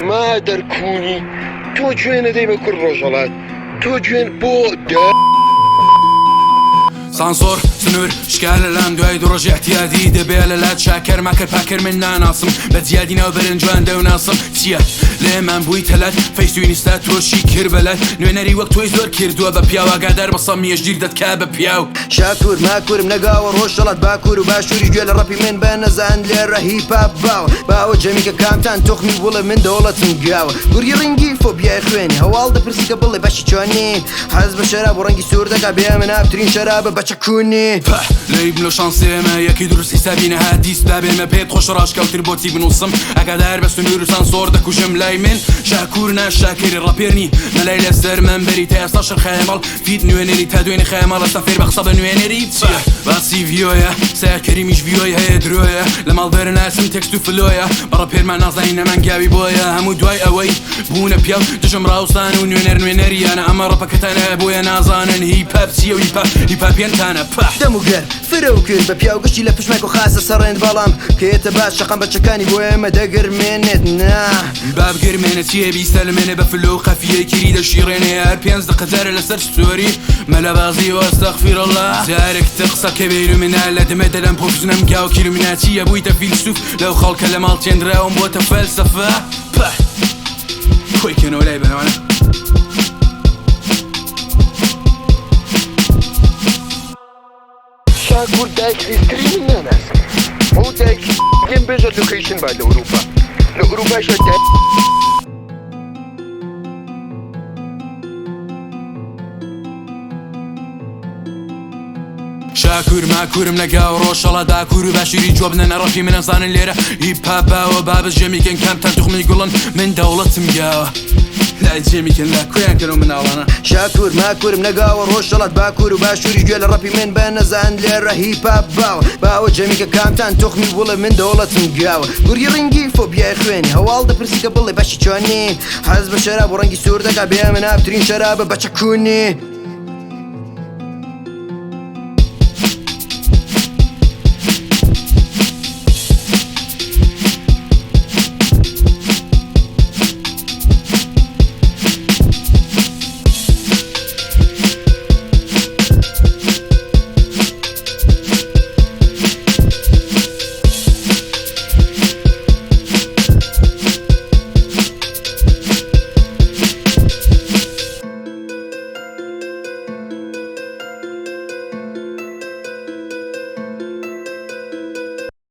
ما دركوني تو جوين دايما كل رجلات تو جوين بودا سانسور سنور شكال لام دوای دروج احتیادی دبیلات شاکر ماکر پاکر من ناناسم بزیادی نو برن جوان دو ناسم تیا لمن بوی تلات فیس وینستا توشی کربلات نوێنەری وەک تۆی زۆر کردووە بە پیاوەگادار بەسەمیەش گیر دەتکا بە پیاو شاکور ماکورم نەگاوە ڕۆژەڵات باکوور و باشووری گوێ لە ڕەپی من بە نەزان لێرە هیپاپ باوە باوە جەمیکە کامتان تۆخمی بوڵە من دەوڵەتم گاوە گوری ڕنگی فۆبیای خوێنی هەواڵ دەپرسی کە بڵێ بەشی چۆنی حەز بە شەراب و ڕەنگی سوور دەکا بێ من ئابترین شەرابە بەچە کونی لەیبن لە شانسێمە یەکی دروستی سابینە هادیست دابێمە پێت خۆش ڕاشکەوتر بۆتی بنووسم ئەگادار بە سنوور و سانسۆر دەکوژم لای من شاکور ناشاکری ڕاپێرنی مەلای لەسەر منبەری تا ئێستا شەر خەیەمەڵ فیت نوێنەری تا دوێنێ خەیەمەڵ ئەستا فێر بە قسە بە نوێنەری چیە باسی ڤیۆیە سایەکەریمیش ڤیۆی هەیە درۆیە لە ماڵدەرە ناسم تێکست و فلۆیە بەڕە پێرمان نازانی نەمانگاوی بۆیە هەموو دوای ئەوەی بوونە پیاو دژم ڕاوستان و نوێنەریانە ئەمە ڕەپەکەتانە بۆیە نازانن هیپاپ چیە و هیپاپیانتانە دەموگەر فرە کرد بە پیاو گشتی لە پشمێک و خاسە سەڕێن بەڵام کێتە باش شەقەم بەچەکانی بۆ ئێمە دەگرمێنێت نا بابگرمێنە چیە بیستە لەمێنێ بە فلۆ قەفیەی کیری دەشیڕێنێ هەر پێنج دقەجارە لەسەر ستۆری مەلە بازی وەستەغفیرەڵڵا جارێکتە قسە کە بێر و منە لە دەمە دەلەم پۆپژنم گاو کیلومیناچیە بوویتە فیلسوف لەو خەڵکە لە ماڵ چێنراوم بۆتە فەلسەفە خۆی کێنەوە لای بنەوانە شاكور دايك سكرين الناس هو دايك جيم بيجر لوكيشن بعد لأوروبا شو دايك شاکور ماکورم لەگاو ڕۆژەڵە داکور و باشووری جۆ بنە نەڕەفی منەزانن لێرە هیپاپاوە بابز جەمیکەن کامتان توخمی گوڵن من دەوڵەتم گاوە لای جێمیکەن لا کویان کەنەوە مناڵانە شاکور ماکورم نەگاوە ڕۆژەڵات باکوور و باشووری گوێ لە ڕەپی من بە نەزان لێرە هیپاپ باوە باوە جەمیکە کامتان تۆخمی بوڵە من دەوڵەتم گاوە گوری ڕنگی فۆبیای خوێنی هەواڵ دەپرسی کە بڵێ بەشی چۆنی حەز بە شەراب و ڕەنگی سوور دەکا بێ من ئابترین شەرابە بەچە کونی